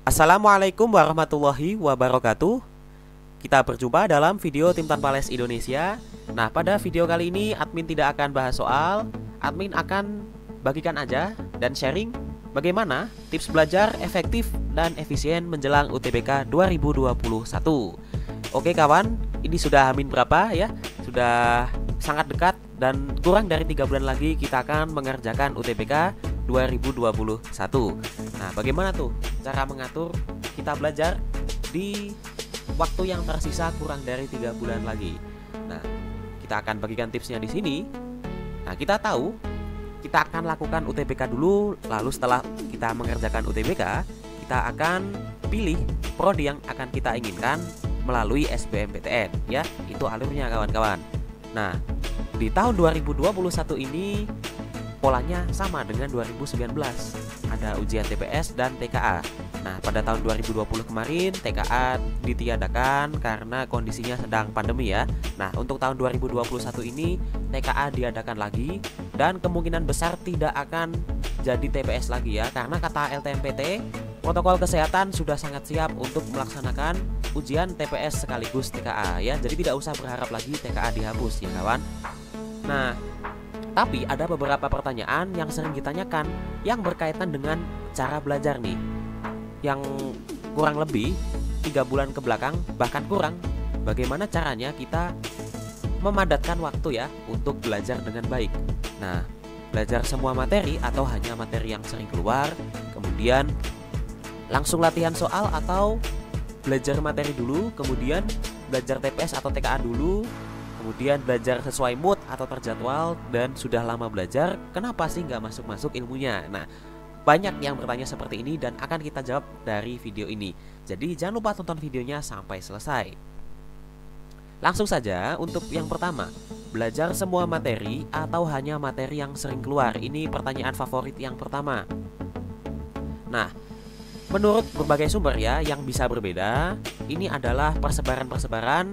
Assalamualaikum warahmatullahi wabarakatuh. Kita berjumpa dalam video Tim Tanpa Les Indonesia. Nah, pada video kali ini admin tidak akan bahas soal. Admin akan bagikan aja dan sharing bagaimana tips belajar efektif dan efisien menjelang UTBK 2021. Oke kawan, ini sudah Amin berapa ya? Sudah sangat dekat dan kurang dari 3 bulan lagi kita akan mengerjakan UTBK 2021. Nah, bagaimana tuh cara mengatur kita belajar di waktu yang tersisa kurang dari 3 bulan lagi? Nah, kita akan bagikan tipsnya di sini. Nah, kita tahu kita akan lakukan UTBK dulu, lalu setelah kita mengerjakan UTBK, kita akan pilih prodi yang akan kita inginkan melalui SBMPTN ya. Itu alurnya kawan-kawan. Nah, di tahun 2021 ini polanya sama dengan 2019. Ada ujian TPS dan TKA. Nah, pada tahun 2020 kemarin TKA ditiadakan karena kondisinya sedang pandemi ya. Nah, untuk tahun 2021 ini TKA diadakan lagi dan kemungkinan besar tidak akan jadi TPS lagi ya, karena kata LTMPT protokol kesehatan sudah sangat siap untuk melaksanakan ujian TPS sekaligus TKA ya. Jadi tidak usah berharap lagi TKA dihapus ya kawan. Nah, tapi ada beberapa pertanyaan yang sering ditanyakan yang berkaitan dengan cara belajar nih, yang kurang lebih 3 bulan ke belakang bahkan kurang. Bagaimana caranya kita memadatkan waktu ya untuk belajar dengan baik? Nah, belajar semua materi atau hanya materi yang sering keluar, kemudian langsung latihan soal, atau belajar materi dulu kemudian belajar TPS atau TKA dulu, kemudian belajar sesuai mood atau terjadwal, dan sudah lama belajar kenapa sih nggak masuk-masuk ilmunya? Nah, banyak yang bertanya seperti ini dan akan kita jawab dari video ini. Jadi jangan lupa tonton videonya sampai selesai. Langsung saja untuk yang pertama, belajar semua materi atau hanya materi yang sering keluar? Ini pertanyaan favorit yang pertama. Nah, menurut berbagai sumber ya yang bisa berbeda, ini adalah persebaran-persebaran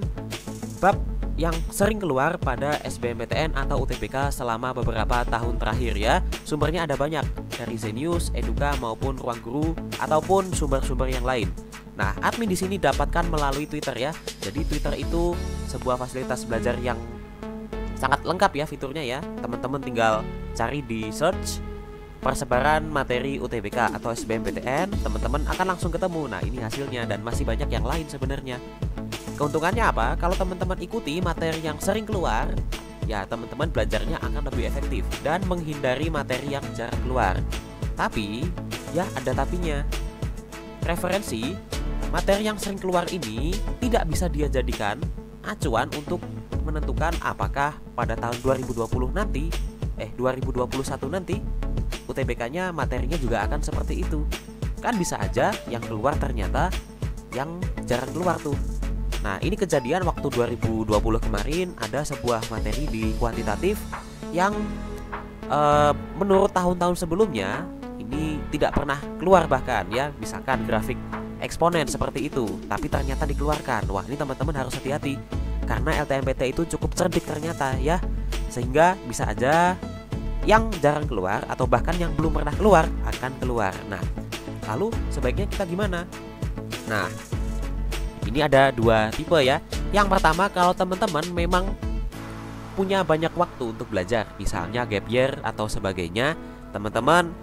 bab yang sering keluar pada SBMPTN atau UTBK selama beberapa tahun terakhir ya. Sumbernya ada banyak, dari Zenius, Eduka maupun Ruang Guru ataupun sumber-sumber yang lain. Nah, admin di sini dapatkan melalui Twitter ya. Jadi Twitter itu sebuah fasilitas belajar yang sangat lengkap ya fiturnya ya. Teman-teman tinggal cari di search persebaran materi UTBK atau SBMPTN, teman-teman akan langsung ketemu. Nah, ini hasilnya dan masih banyak yang lain sebenarnya. Keuntungannya apa? Kalau teman-teman ikuti materi yang sering keluar, ya teman-teman belajarnya akan lebih efektif dan menghindari materi yang jarang keluar. Tapi, ya ada tapinya. Referensi materi yang sering keluar ini tidak bisa dia jadikan acuan untuk menentukan apakah pada tahun 2021 nanti UTBK-nya materinya juga akan seperti itu. Kan bisa aja yang keluar ternyata yang jarang keluar tuh. Nah, ini kejadian waktu 2020 kemarin, ada sebuah materi di kuantitatif yang menurut tahun-tahun sebelumnya ini tidak pernah keluar bahkan ya, misalkan grafik eksponen seperti itu, tapi ternyata dikeluarkan. Wah, ini teman-teman harus hati-hati karena LTMPT itu cukup cerdik ternyata ya, sehingga bisa aja yang jarang keluar atau bahkan yang belum pernah keluar akan keluar. Nah, lalu sebaiknya kita gimana? Nah, ini ada dua tipe ya. Yang pertama, kalau teman-teman memang punya banyak waktu untuk belajar, misalnya gap year atau sebagainya, teman-teman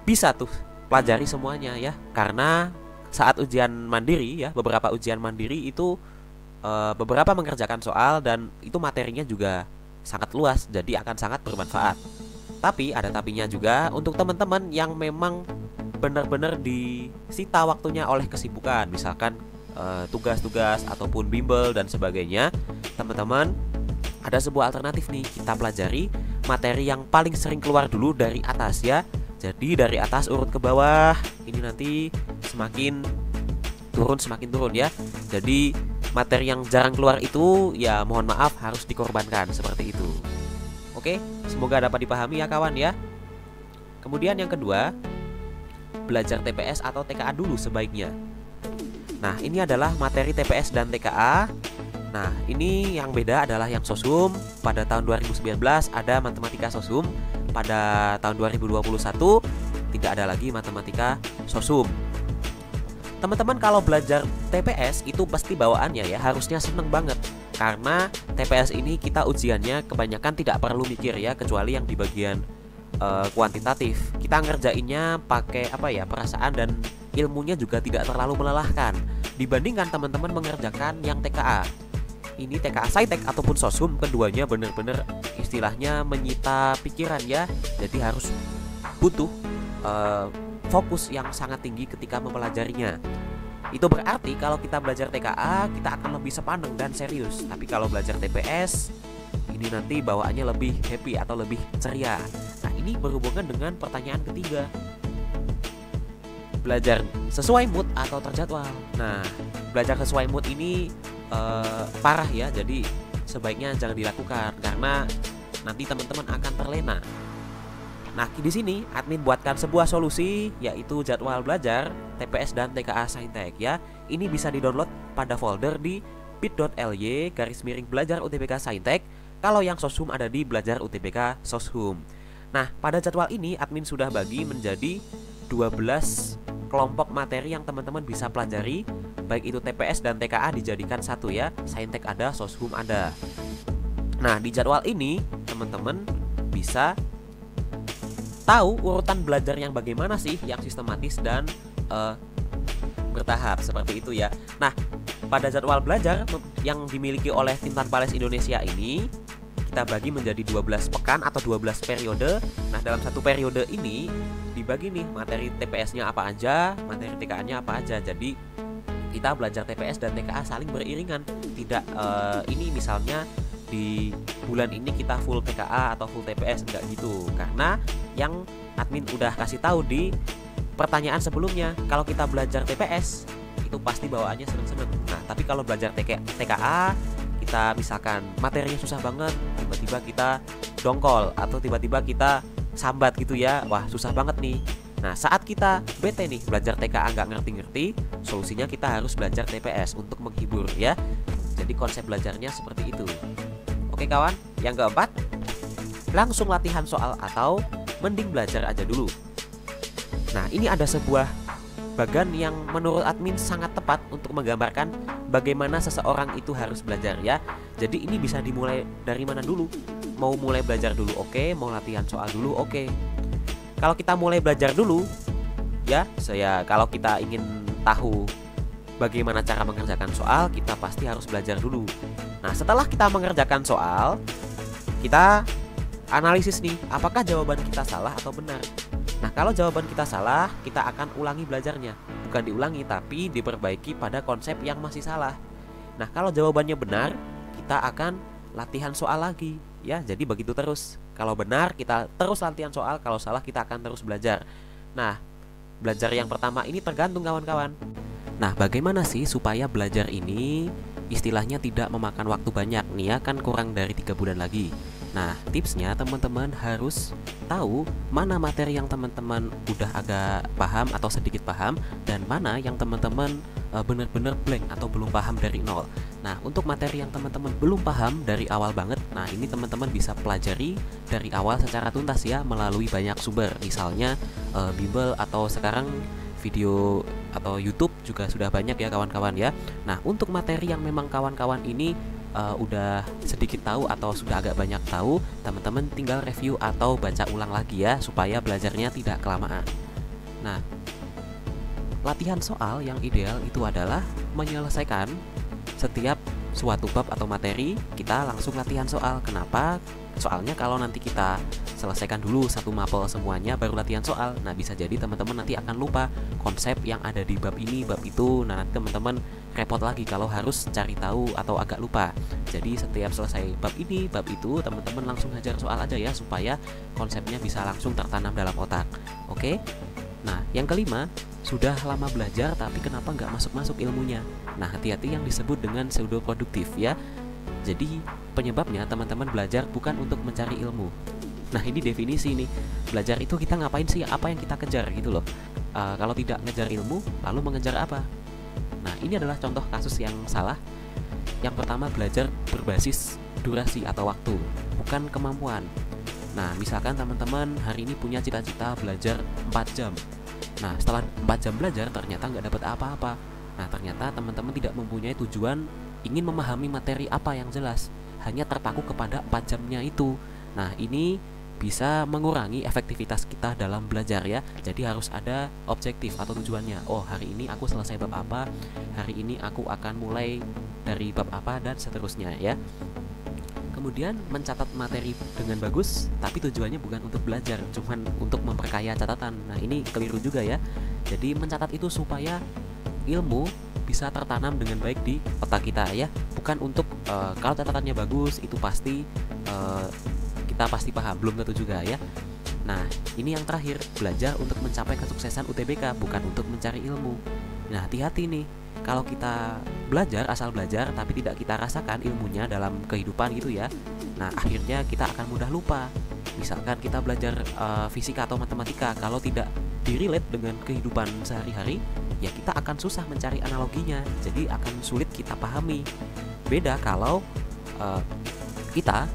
bisa tuh pelajari semuanya ya. Karena saat ujian mandiri ya, beberapa ujian mandiri itu beberapa mengerjakan soal dan itu materinya juga sangat luas, jadi akan sangat bermanfaat. Tapi ada tapinya juga untuk teman-teman yang memang benar-benar disita waktunya oleh kesibukan, misalkan tugas-tugas ataupun bimbel dan sebagainya. Teman-teman, ada sebuah alternatif nih, kita pelajari materi yang paling sering keluar dulu dari atas ya. Jadi dari atas urut ke bawah, ini nanti semakin turun ya. Jadi materi yang jarang keluar itu ya mohon maaf harus dikorbankan seperti itu. Oke, semoga dapat dipahami ya kawan ya. Kemudian yang kedua, belajar TPS atau TKA dulu sebaiknya. Nah, ini adalah materi TPS dan TKA. Nah, ini yang beda adalah yang sosum. Pada tahun 2019 ada matematika sosum. Pada tahun 2021 tidak ada lagi matematika sosum. Teman-teman kalau belajar TPS itu pasti bawaannya ya harusnya seneng banget. Karena TPS ini kita ujiannya kebanyakan tidak perlu mikir ya, kecuali yang di bagian kuantitatif. Kita ngerjainnya pakai perasaan, dan ilmunya juga tidak terlalu melelahkan dibandingkan teman-teman mengerjakan yang TKA. Ini TKA Saintek ataupun Soshum, keduanya bener-bener istilahnya menyita pikiran ya. Jadi harus butuh fokus yang sangat tinggi ketika mempelajarinya. Itu berarti kalau kita belajar TKA kita akan lebih sepaneng dan serius. Tapi kalau belajar TPS ini nanti bawaannya lebih happy atau lebih ceria. Nah, ini berhubungan dengan pertanyaan ketiga. Belajar sesuai mood atau terjadwal. Nah, belajar sesuai mood ini parah ya. Jadi sebaiknya jangan dilakukan karena nanti teman-teman akan terlena. Nah, di sini admin buatkan sebuah solusi, yaitu jadwal belajar TPS dan TKA Saintek ya. Ini bisa di-download pada folder di bit.ly/belajar UTBK Saintek. Kalau yang Soshum ada di belajar UTBK Soshum. Nah, pada jadwal ini admin sudah bagi menjadi 12 kelompok materi yang teman-teman bisa pelajari, baik itu TPS dan TKA dijadikan satu ya. Saintek ada, Soshum ada. Nah, di jadwal ini teman-teman bisa tahu urutan belajar yang bagaimana sih, yang sistematis dan bertahap seperti itu ya. Nah, pada jadwal belajar yang dimiliki oleh Tim Tanpa Les Indonesia ini kita bagi menjadi 12 pekan atau 12 periode. Nah, dalam satu periode ini dibagi nih materi TPS-nya apa aja, materi TKA-nya apa aja. Jadi kita belajar TPS dan TKA saling beriringan. Tidak ini misalnya di bulan ini kita full TKA atau full TPS, enggak gitu. Karena yang admin udah kasih tahu di pertanyaan sebelumnya, kalau kita belajar TPS itu pasti bawaannya seneng-seneng. Nah, tapi kalau belajar TKA kita misalkan materinya susah banget, tiba-tiba kita dongkol atau tiba-tiba kita sambat gitu ya, wah susah banget nih. Nah, saat kita bete nih belajar TKA nggak ngerti-ngerti, solusinya kita harus belajar TPS untuk menghibur ya. Jadi konsep belajarnya seperti itu. Oke kawan, yang keempat, langsung latihan soal atau mending belajar aja dulu. Nah, ini ada sebuah bagan yang menurut admin sangat tepat untuk menggambarkan bagaimana seseorang itu harus belajar ya. Jadi ini bisa dimulai dari mana dulu? Mau mulai belajar dulu oke, mau latihan soal dulu oke. Kalau kita mulai belajar dulu ya, kalau kita ingin tahu bagaimana cara mengerjakan soal, kita pasti harus belajar dulu. Nah, setelah kita mengerjakan soal, kita analisis nih, apakah jawaban kita salah atau benar. Nah, kalau jawaban kita salah, kita akan ulangi belajarnya. Bukan diulangi, tapi diperbaiki pada konsep yang masih salah. Nah, kalau jawabannya benar, kita akan latihan soal lagi ya. Jadi begitu terus. Kalau benar, kita terus latihan soal. Kalau salah, kita akan terus belajar. Nah, belajar yang pertama ini tergantung kawan-kawan. Nah, bagaimana sih supaya belajar ini istilahnya tidak memakan waktu banyak nih ya, kan kurang dari 3 bulan lagi. Nah, tipsnya teman-teman harus tahu mana materi yang teman-teman udah agak paham atau sedikit paham, dan mana yang teman-teman benar-benar blank atau belum paham dari nol. Nah, untuk materi yang teman-teman belum paham dari awal banget, nah ini teman-teman bisa pelajari dari awal secara tuntas ya, melalui banyak sumber. Misalnya Bimbel atau sekarang video atau YouTube juga sudah banyak ya kawan-kawan ya. Nah, untuk materi yang memang kawan-kawan ini udah sedikit tahu atau sudah agak banyak tahu, teman-teman tinggal review atau baca ulang lagi ya, supaya belajarnya tidak kelamaan. Nah, latihan soal yang ideal itu adalah menyelesaikan setiap suatu bab atau materi, kita langsung latihan soal. Kenapa? Soalnya kalau nanti kita selesaikan dulu satu mapel semuanya baru latihan soal, nah bisa jadi teman-teman nanti akan lupa konsep yang ada di bab ini, bab itu. Nah, nanti teman-teman repot lagi kalau harus cari tahu atau agak lupa. Jadi setiap selesai bab ini, bab itu, teman-teman langsung hajar soal aja ya, supaya konsepnya bisa langsung tertanam dalam otak. Oke? Nah, yang kelima, sudah lama belajar tapi kenapa nggak masuk-masuk ilmunya? Nah, hati-hati yang disebut dengan pseudo produktif ya. Jadi penyebabnya teman-teman belajar bukan untuk mencari ilmu. Nah, ini definisi nih, belajar itu kita ngapain sih, apa yang kita kejar gitu loh. Kalau tidak ngejar ilmu, lalu mengejar apa? Nah, ini adalah contoh kasus yang salah. Yang pertama, belajar berbasis durasi atau waktu, bukan kemampuan. Nah, misalkan teman-teman hari ini punya cita-cita belajar 4 jam. Nah, setelah 4 jam belajar ternyata nggak dapat apa-apa. Nah, ternyata teman-teman tidak mempunyai tujuan ingin memahami materi apa yang jelas, hanya terpaku kepada 4 jamnya itu. Nah, ini bisa mengurangi efektivitas kita dalam belajar ya. Jadi harus ada objektif atau tujuannya. Oh, hari ini aku selesai bab apa, hari ini aku akan mulai dari bab apa, dan seterusnya ya. Kemudian mencatat materi dengan bagus, tapi tujuannya bukan untuk belajar, cuman untuk memperkaya catatan. Nah, ini keliru juga ya. Jadi mencatat itu supaya ilmu bisa tertanam dengan baik di otak kita ya, bukan untuk kalau catatannya bagus itu pasti kita pasti paham, belum tentu juga ya. Nah, ini yang terakhir, belajar untuk mencapai kesuksesan UTBK, bukan untuk mencari ilmu. Nah, hati-hati nih, kalau kita belajar, asal belajar, tapi tidak kita rasakan ilmunya dalam kehidupan gitu ya. Nah, akhirnya kita akan mudah lupa. Misalkan kita belajar fisika atau matematika, kalau tidak direlate dengan kehidupan sehari-hari, ya kita akan susah mencari analoginya, jadi akan sulit kita pahami. Beda kalau kita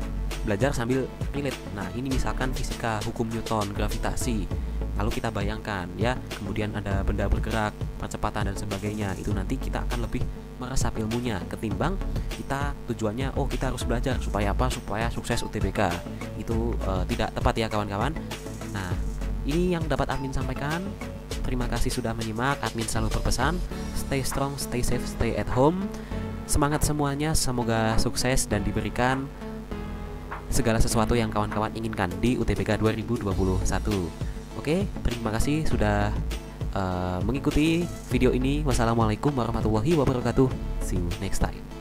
belajar sambil relate. Nah, ini misalkan fisika, hukum Newton, gravitasi. Lalu kita bayangkan ya, kemudian ada benda bergerak, percepatan dan sebagainya. Itu nanti kita akan lebih meresap ilmunya ketimbang kita tujuannya kita harus belajar supaya apa? Supaya sukses UTBK. Itu tidak tepat ya kawan-kawan. Nah, ini yang dapat admin sampaikan. Terima kasih sudah menyimak. Admin selalu berpesan, stay strong, stay safe, stay at home. Semangat semuanya, semoga sukses dan diberikan segala sesuatu yang kawan-kawan inginkan di UTBK 2021. Oke, terima kasih sudah mengikuti video ini. Wassalamualaikum warahmatullahi wabarakatuh. See you next time.